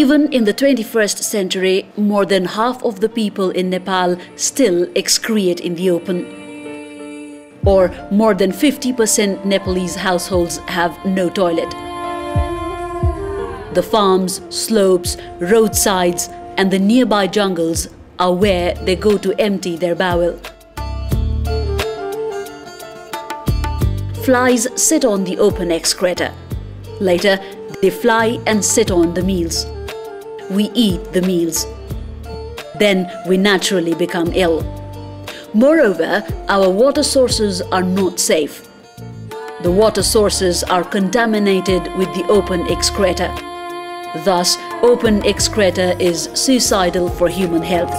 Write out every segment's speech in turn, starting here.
Even in the 21st century, more than half of the people in Nepal still excrete in the open. Or more than 50% Nepalese households have no toilet. The farms, slopes, roadsides and the nearby jungles are where they go to empty their bowel. Flies sit on the open excreta. Later, they fly and sit on the meals. We eat the meals. Then we naturally become ill. Moreover, our water sources are not safe. The water sources are contaminated with the open excreta. Thus, open excreta is suicidal for human health.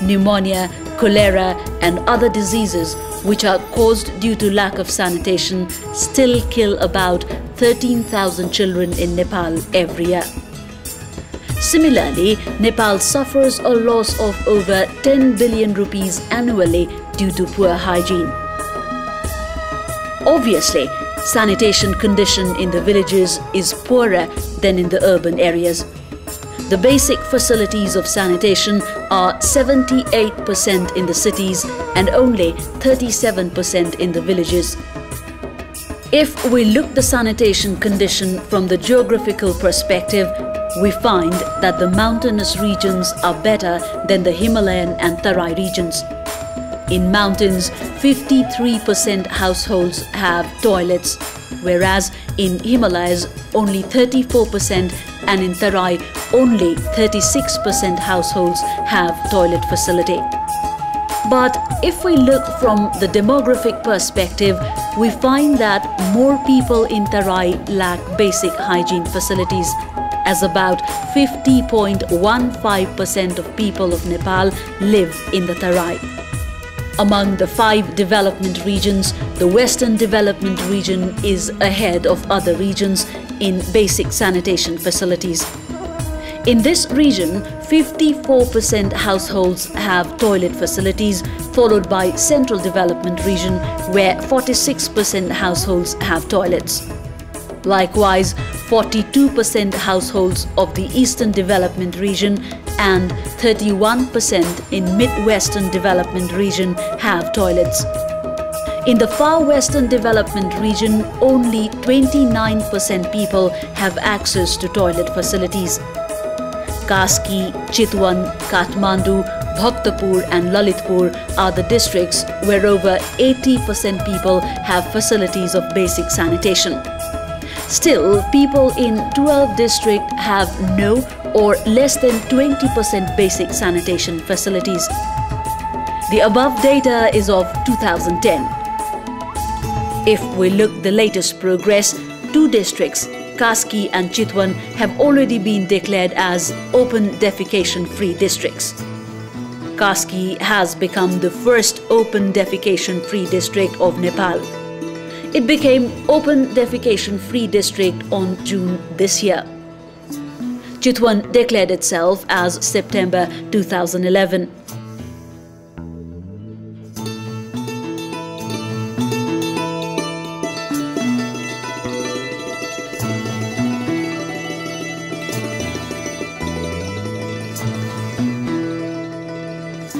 Pneumonia, cholera and other diseases which are caused due to lack of sanitation still kill about 13,000 children in Nepal every year. Similarly, Nepal suffers a loss of over 10 billion rupees annually due to poor hygiene. Obviously, sanitation condition in the villages is poorer than in the urban areas. The basic facilities of sanitation are 78% in the cities and only 37% in the villages. If we look the sanitation condition from the geographical perspective, we find that the mountainous regions are better than the Himalayan and Tarai regions. In mountains, 53% households have toilets, whereas in Himalayas only 34% and in Tarai only 36% households have toilet facility. But if we look from the demographic perspective, we find that more people in Tarai lack basic hygiene facilities, as about 50.15% of people of Nepal live in the Tarai. Among the 5 development regions, the Western Development Region is ahead of other regions in basic sanitation facilities. In this region, 54% households have toilet facilities, followed by Central Development Region, where 46% households have toilets. Likewise, 42% households of the Eastern Development Region and 31% in Mid-Western Development Region have toilets. In the Far Western Development Region, only 29% people have access to toilet facilities. Kaski, Chitwan, Kathmandu, Bhaktapur and Lalitpur are the districts where over 80% people have facilities of basic sanitation. Still, people in 12 districts have no or less than 20% basic sanitation facilities. The above data is of 2010. If we look the latest progress, 2 districts, Kaski and Chitwan, have already been declared as open defecation-free districts. Kaski has become the first open defecation-free district of Nepal. It became open defecation-free district on June this year. Chitwan declared itself as September 2011.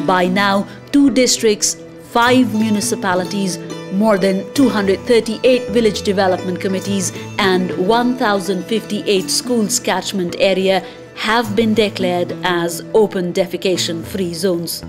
By now, 2 districts, 5 municipalities, more than 238 village development committees and 1,058 schools catchment area have been declared as open defecation-free zones.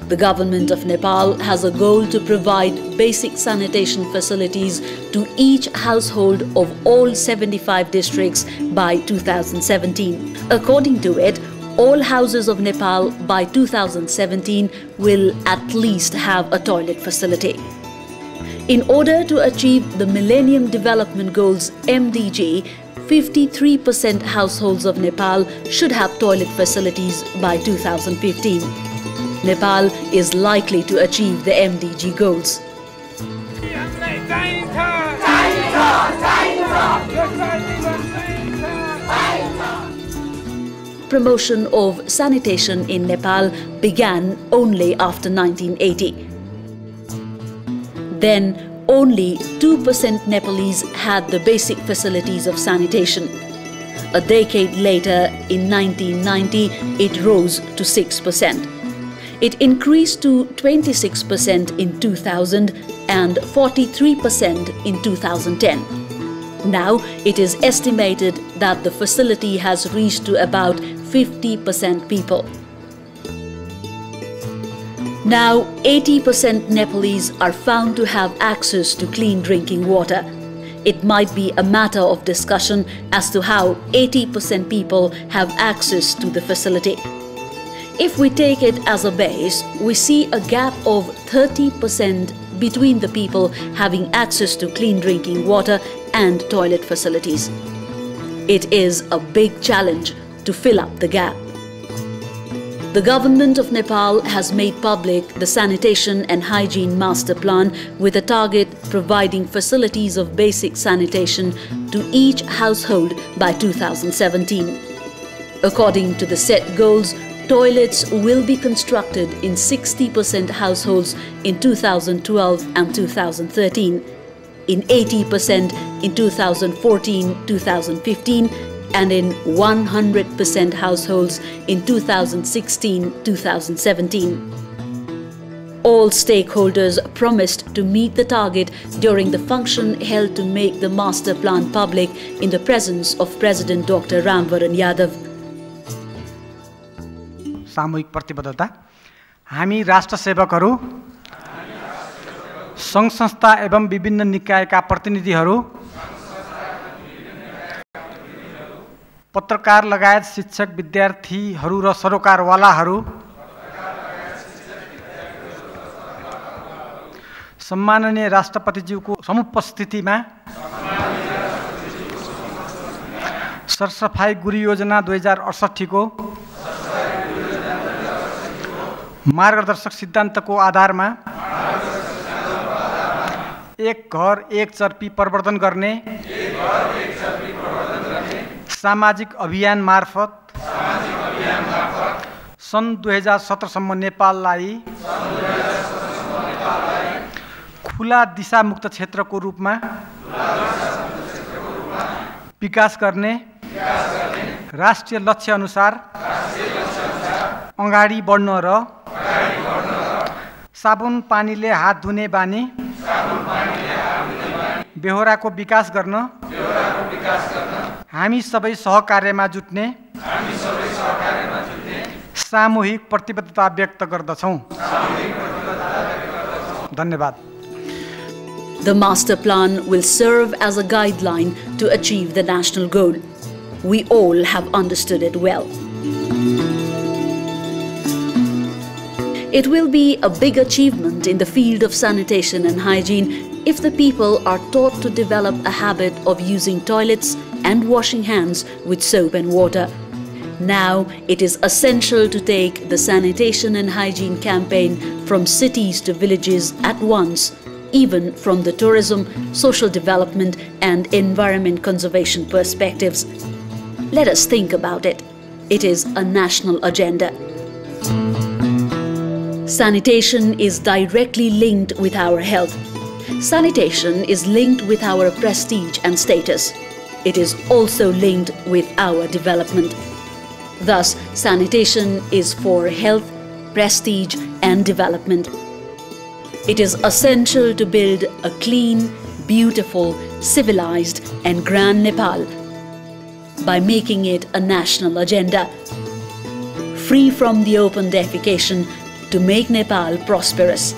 The government of Nepal has a goal to provide basic sanitation facilities to each household of all 75 districts by 2017. According to it, all houses of Nepal by 2017 will at least have a toilet facility. In order to achieve the Millennium Development Goals MDG, 53% households of Nepal should have toilet facilities by 2015. Nepal is likely to achieve the MDG goals. promotion of sanitation in Nepal began only after 1980. Then, only 2% Nepalese had the basic facilities of sanitation. A decade later, in 1990, it rose to 6%. It increased to 26% in 2000 and 43% in 2010. Now, it is estimated that the facility has reached to about 50% people. Now, 80% Nepalese are found to have access to clean drinking water. It might be a matter of discussion as to how 80% people have access to the facility. If we take it as a base, we see a gap of 30% between the people having access to clean drinking water and toilet facilities. It is a big challenge to fill up the gap. The government of Nepal has made public the Sanitation and Hygiene Master Plan with a target providing facilities of basic sanitation to each household by 2017. According to the set goals, toilets will be constructed in 60% households in 2012 and 2013, in 80% in 2014-2015, and in 100% households in 2016-2017. All stakeholders promised to meet the target during the function held to make the master plan public in the presence of President Dr. Ramvaran Yadav. सामूहिक प्रतिबद्धता हामी राष्ट्र सेवकहरू संघ संस्था एवं विभिन्न निकायका प्रतिनिधिहरू पत्रकार लगायत शिक्षक विद्यार्थीहरू र सरोकारवालाहरू सम्माननीय राष्ट्रपतिज्यूको समुपस्थितिमा सरसफाई गुरी योजना 2068 को मार्गदर्शक सिद्धान्तको आधारमा एक घर एक चर्पी प्रवर्धन गर्ने सामाजिक अभियान मार्फत सन् 2017 सम्म नेपाललाई खुला दिशामुक्त क्षेत्रको रूपमा विकास गर्ने राष्ट्रिय लक्ष्य अनुसार अगाडि बढ्न र साबुन पानीले हात धुने बानी बेहोराको विकास गर्न हामी सबै सहकार्यमा जुट्ने सामूहिक प्रतिबद्धता व्यक्त गर्दछौं। धन्यवाद। The master plan will serve as a guideline to achieve the national goal. We all have understood it well. It will be a big achievement in the field of sanitation and hygiene if the people are taught to develop a habit of using toilets and washing hands with soap and water. Now, it is essential to take the sanitation and hygiene campaign from cities to villages at once, even from the tourism, social development and environment conservation perspectives. Let us think about it. It is a national agenda. Sanitation is directly linked with our health. Sanitation is linked with our prestige and status. It is also linked with our development. Thus, sanitation is for health, prestige and development. It is essential to build a clean, beautiful, civilized and grand Nepal by making it a national agenda, free from the open defecation, to make Nepal prosperous.